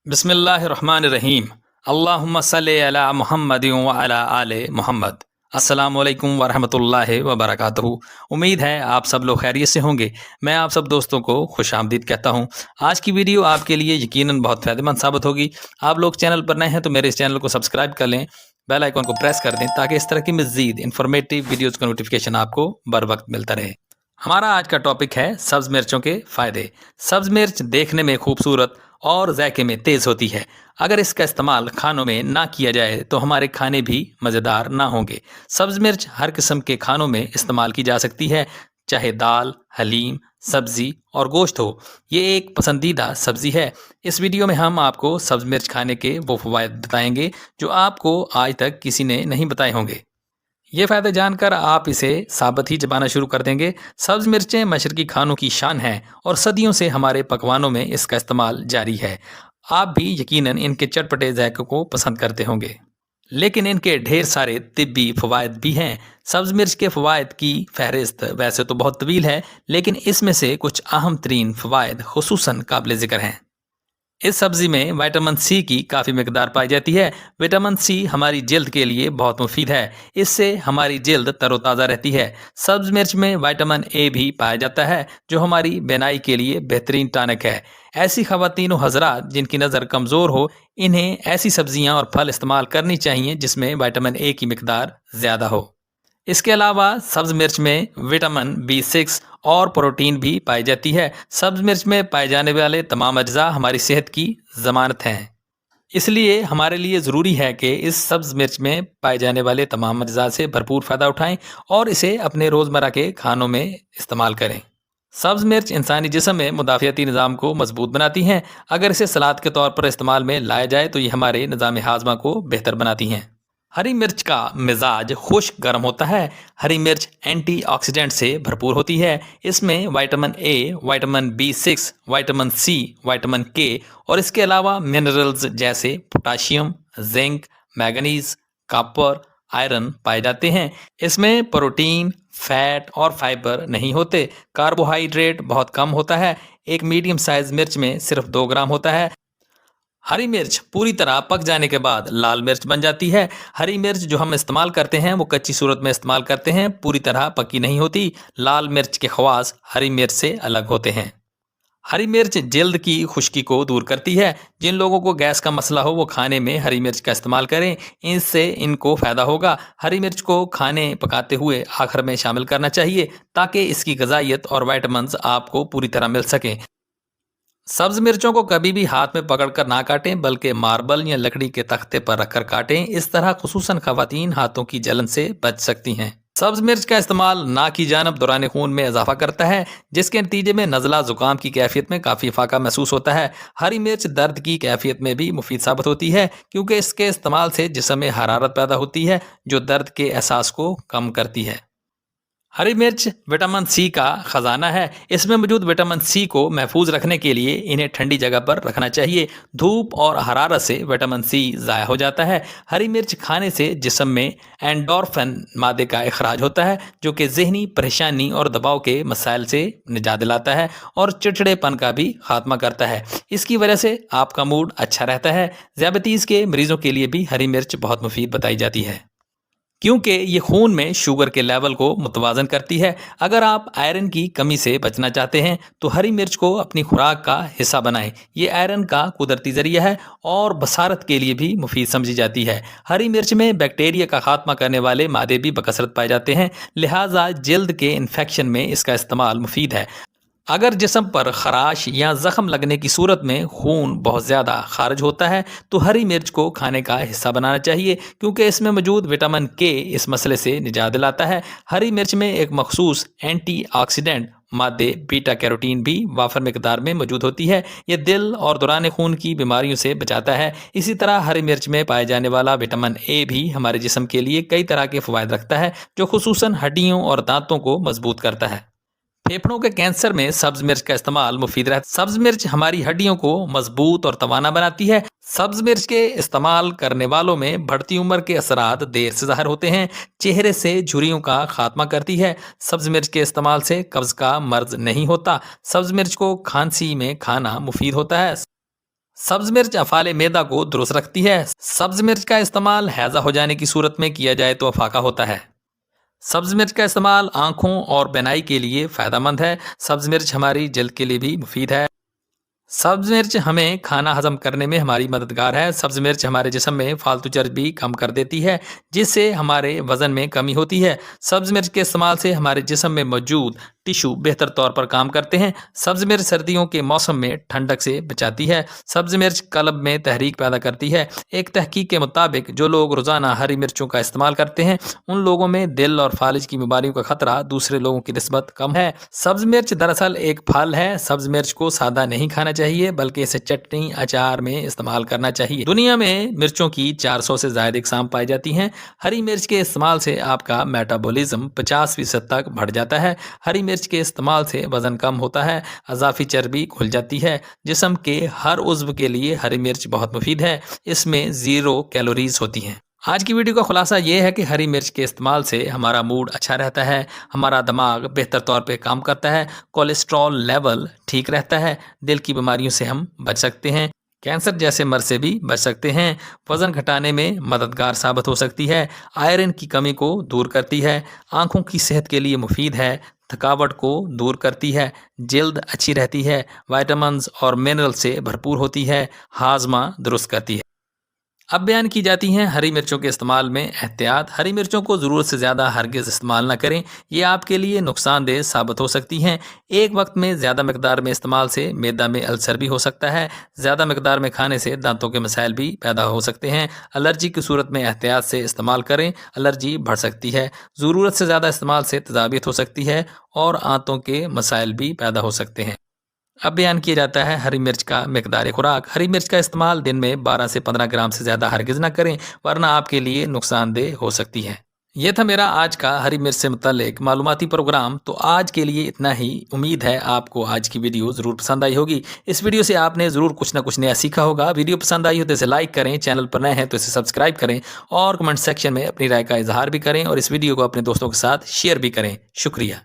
बिस्मिल्लाहिर्रहमानिर्रहीम। अल्लाहुम्मा सल्लि अला मुहम्मद व अला आले मोहम्मद। अस्सलामु अलैकुम वरहमतुल्लाहि वबरकातुहू। उम्मीद है आप सब लोग खैरियत से होंगे। मैं आप सब दोस्तों को खुश आमदीद कहता हूँ। आज की वीडियो आपके लिए यकीनन बहुत फ़ायदेमंद साबित होगी। आप लोग चैनल पर नए हैं तो मेरे इस चैनल को सब्सक्राइब कर लें, बेल आइकन को प्रेस कर दें ताकि इस तरह की मज़ीद इन्फॉर्मेटिव वीडियोज़ का नोटिफिकेशन आपको बर वक्त मिलता रहे। हमारा आज का टॉपिक है सब्ज़ मिर्चों के फ़ायदे। सब्ज़ मिर्च देखने में खूबसूरत और जायके में तेज़ होती है। अगर इसका इस्तेमाल खानों में ना किया जाए तो हमारे खाने भी मज़ेदार ना होंगे। सब्ज़ मिर्च हर किस्म के खानों में इस्तेमाल की जा सकती है, चाहे दाल, हलीम, सब्ज़ी और गोश्त हो। ये एक पसंदीदा सब्ज़ी है। इस वीडियो में हम आपको सब्ज़ मिर्च खाने के वो फ़वाइद बताएंगे जो आपको आज तक किसी ने नहीं बताए होंगे। ये फ़ायदे जानकर आप इसे साबत ही चबाना शुरू कर देंगे। सब्ज़ मिर्चें मशरक़ी खानों की शान हैं और सदियों से हमारे पकवानों में इसका इस्तेमाल जारी है। आप भी यकीनन इनके चटपटे जायके को पसंद करते होंगे, लेकिन इनके ढेर सारे तिब्बी फ़वाइद भी हैं। सब्ज़ मिर्च के फ़वाइद की फहरिस्त वैसे तो बहुत तवील है, लेकिन इसमें से कुछ अहम तरीन फ़वाइद खुसूसन काबिल ज़िक्र हैं। इस सब्ज़ी में विटामिन सी की काफ़ी मिकदार पाई जाती है। विटामिन सी हमारी जल्द के लिए बहुत मुफीद है। इससे हमारी जल्द तरोताज़ा रहती है। सब्ज़ मिर्च में विटामिन ए भी पाया जाता है जो हमारी बीनाई के लिए बेहतरीन टॉनिक है। ऐसी ख़वातीन व हज़रात जिनकी नज़र कमज़ोर हो, इन्हें ऐसी सब्ज़ियाँ और फल इस्तेमाल करनी चाहिए जिसमें विटामिन ए की मिकदार ज़्यादा हो। इसके अलावा सब्ज़ मिर्च में विटामिन B6 और प्रोटीन भी पाई जाती है। सब्ज़ मिर्च में पाए जाने वाले तमाम अज्जा हमारी सेहत की ज़मानत हैं। इसलिए हमारे लिए ज़रूरी है कि इस सब्ज़ मिर्च में पाए जाने वाले तमाम अज्जा से भरपूर फ़ायदा उठाएं और इसे अपने रोज़मर्रा के खानों में इस्तेमाल करें। सब्ज़ मिर्च इंसानी जिस्म में मुदाफ़ियाती निज़ाम को मजबूत बनाती हैं। अगर इसे सलाद के तौर पर इस्तेमाल में लाया जाए तो ये हमारे निज़ाम हाज़मा को बेहतर बनाती हैं। हरी मिर्च का मिजाज खुश्क गर्म होता है। हरी मिर्च एंटीऑक्सीडेंट से भरपूर होती है। इसमें vitamin A, vitamin B6, vitamin C, vitamin K और इसके अलावा मिनरल्स जैसे potassium, zinc, manganese, copper, iron पाए जाते हैं। इसमें प्रोटीन, फैट और फाइबर नहीं होते। कार्बोहाइड्रेट बहुत कम होता है। एक मीडियम साइज मिर्च में सिर्फ 2 ग्राम होता है। हरी मिर्च पूरी तरह पक जाने के बाद लाल मिर्च बन जाती है। हरी मिर्च जो हम इस्तेमाल करते हैं वो कच्ची सूरत में इस्तेमाल करते हैं, पूरी तरह पकी नहीं होती। लाल मिर्च के खवास हरी मिर्च से अलग होते हैं। हरी मिर्च जल्द की खुश्की को दूर करती है। जिन लोगों को गैस का मसला हो वो खाने में हरी मिर्च का इस्तेमाल करें, इससे इनको फ़ायदा होगा। हरी मिर्च को खाने पकाते हुए आखिर में शामिल करना चाहिए ताकि इसकी ग़िज़ाइयत और विटामिन आपको पूरी तरह मिल सकें। सब्ज़ मिर्चों को कभी भी हाथ में पकड़कर ना काटें, बल्कि मार्बल या लकड़ी के तख्ते पर रखकर काटें। इस तरह खुसूसन ख़वातीन हाथों की जलन से बच सकती हैं। सब्ज़ मिर्च का इस्तेमाल ना की जानब दौरान खून में इजाफा करता है, जिसके नतीजे में नज़ला ज़ुकाम की कैफियत में काफ़ी फाका महसूस होता है। हरी मिर्च दर्द की कैफियत में भी मुफीद साबित होती है, क्योंकि इसके इस्तेमाल से जिस्म में हरारत पैदा होती है जो दर्द के एहसास को कम करती है। हरी मिर्च विटामिन सी का ख़जाना है। इसमें मौजूद विटामिन सी को महफूज रखने के लिए इन्हें ठंडी जगह पर रखना चाहिए। धूप और हरारत से विटामिन सी ज़ाया हो जाता है। हरी मिर्च खाने से जिस्म में एंडोर्फिन मादे का इखराज होता है जो कि ज़हनी परेशानी और दबाव के मसाइल से निजात दिलाता है और चिड़चिड़ेपन का भी खात्मा करता है। इसकी वजह से आपका मूड अच्छा रहता है। ज़ियादतीस के मरीज़ों के लिए भी हरी मिर्च बहुत मुफीद बताई जाती है, क्योंकि ये खून में शुगर के लेवल को मुतवाज़न करती है। अगर आप आयरन की कमी से बचना चाहते हैं तो हरी मिर्च को अपनी खुराक का हिस्सा बनाएं। ये आयरन का कुदरती ज़रिया है और बसारत के लिए भी मुफीद समझी जाती है। हरी मिर्च में बैक्टीरिया का खात्मा करने वाले मादे भी बकसरत पाए जाते हैं, लिहाजा जल्द के इन्फेक्शन में इसका इस्तेमाल मुफीद है। अगर जिस्म पर खराश या ज़ख़म लगने की सूरत में खून बहुत ज़्यादा खारिज होता है तो हरी मिर्च को खाने का हिस्सा बनाना चाहिए, क्योंकि इसमें मौजूद विटामिन के इस मसले से निजात दिलाता है। हरी मिर्च में एक मखसूस एंटीऑक्सीडेंट मादे बीटा कैरोटीन भी वाफर मिकदार में मौजूद होती है। यह दिल और दौरान खून की बीमारियों से बचाता है। इसी तरह हरी मिर्च में पाए जाने वाला विटामिन ए भी हमारे जिस्म के लिए कई तरह के फ़वाइद रखता है, जो खुसूसन हड्डियों और दांतों को मजबूत करता है। फेफड़ों के कैंसर में सब्ज़ मिर्च का इस्तेमाल मुफीद रहता है। सब्ज़ मिर्च हमारी हड्डियों को मजबूत और तवाना बनाती है। सब्ज़ मिर्च के इस्तेमाल करने वालों में बढ़ती उम्र के असरात देर से ज़ाहिर होते हैं। चेहरे से झुर्रियों का खात्मा करती है। सब्ज़ मिर्च के इस्तेमाल से कब्ज़ का मर्ज नहीं होता। सब्ज़ मिर्च को खांसी में खाना मुफीद होता है। सब्ज मिर्च अफ़ाल मैदा को दुरुस्त रखती है। सब्ज मिर्च का इस्तेमाल हैज़ा हो जाने की सूरत में किया जाए तो अफाका होता है। सब्ज मिर्च का इस्तेमाल आँखों और बिनाई के लिए फ़ायदेमंद है। सब्ज मिर्च हमारी जल्द के लिए भी मुफीद है। सब्ज मिर्च हमें खाना हजम करने में हमारी मददगार है। सब्ज मिर्च हमारे जिस्म में फालतू चर्बी कम कर देती है, जिससे हमारे वज़न में कमी होती है। सब्ज मिर्च के इस्तेमाल से हमारे जिस्म में मौजूद टिश्यू बेहतर तौर पर काम करते हैं। सब्ज मिर्च सर्दियों के मौसम में ठंडक से बचाती है। सब्ज मिर्च कल्ब में तहरीक पैदा करती है। एक तहकीक के मुताबिक जो लोग रोज़ाना हरी मिर्चों का इस्तेमाल करते हैं, उन लोगों में दिल और फालिज की बीमारियों का खतरा दूसरे लोगों की निस्बत कम है। सब्ज मिर्च दरअसल एक फल है। सब्ज मिर्च को सादा नहीं खाना चाहिए, बल्कि इसे चटनी अचार में इस्तेमाल करना चाहिए। दुनिया में मिर्चों की 400 से ज्यादा इकसाम पाई जाती हैं। हरी मिर्च के इस्तेमाल से आपका मेटाबॉलिज्म 50% तक बढ़ जाता है। हरी मिर्च के इस्तेमाल से वजन कम होता है, अजाफी चर्बी खुल जाती है। जिस्म के हर उज्व के लिए हरी मिर्च बहुत मुफीद है। इसमें 0 कैलोरीज होती हैं। आज की वीडियो का खुलासा ये है कि हरी मिर्च के इस्तेमाल से हमारा मूड अच्छा रहता है, हमारा दिमाग बेहतर तौर पे काम करता है, कोलेस्ट्रॉल लेवल ठीक रहता है, दिल की बीमारियों से हम बच सकते हैं, कैंसर जैसे मर्ज से भी बच सकते हैं, वज़न घटाने में मददगार साबित हो सकती है, आयरन की कमी को दूर करती है, आँखों की सेहत के लिए मुफीद है, थकावट को दूर करती है, जल्द अच्छी रहती है, विटामिन्स और मिनरल से भरपूर होती है, हाजमा दुरुस्त करती है। अब बयान की जाती हैं हरी मिर्चों के इस्तेमाल में एहतियात। हरी मिर्चों को ज़रूरत से ज़्यादा हरगिज़ इस्तेमाल न करें, ये आपके लिए नुकसानदेह साबित हो सकती हैं। एक वक्त में ज़्यादा मकदार में इस्तेमाल से मैदा में अल्सर भी हो सकता है। ज़्यादा मकदार में खाने से दांतों के मसाइल भी पैदा हो सकते हैं। एलर्जी की सूरत में एहतियात से इस्तेमाल करें, एलर्जी बढ़ सकती है। ज़रूरत से ज़्यादा इस्तेमाल से तजाबियत हो सकती है और आंतों के मसाइल भी पैदा हो सकते हैं। अब बयान किया जाता है हरी मिर्च का मिकदार खुराक। हरी मिर्च का इस्तेमाल दिन में 12 से 15 ग्राम से ज़्यादा हरगिज़ ना करें, वरना आपके लिए नुकसानदेह हो सकती है। यह था मेरा आज का हरी मिर्च से मुतल्लिक मालूमाती प्रोग्राम। तो आज के लिए इतना ही। उम्मीद है आपको आज की वीडियो ज़रूर पसंद आई होगी। इस वीडियो से आपने ज़रूर कुछ ना कुछ नया सीखा होगा। वीडियो पसंद आई हो तो इसे लाइक करें, चैनल पर नए हैं तो इसे सब्सक्राइब करें और कमेंट सेक्शन में अपनी राय का इजहार भी करें और इस वीडियो को अपने दोस्तों के साथ शेयर भी करें। शुक्रिया।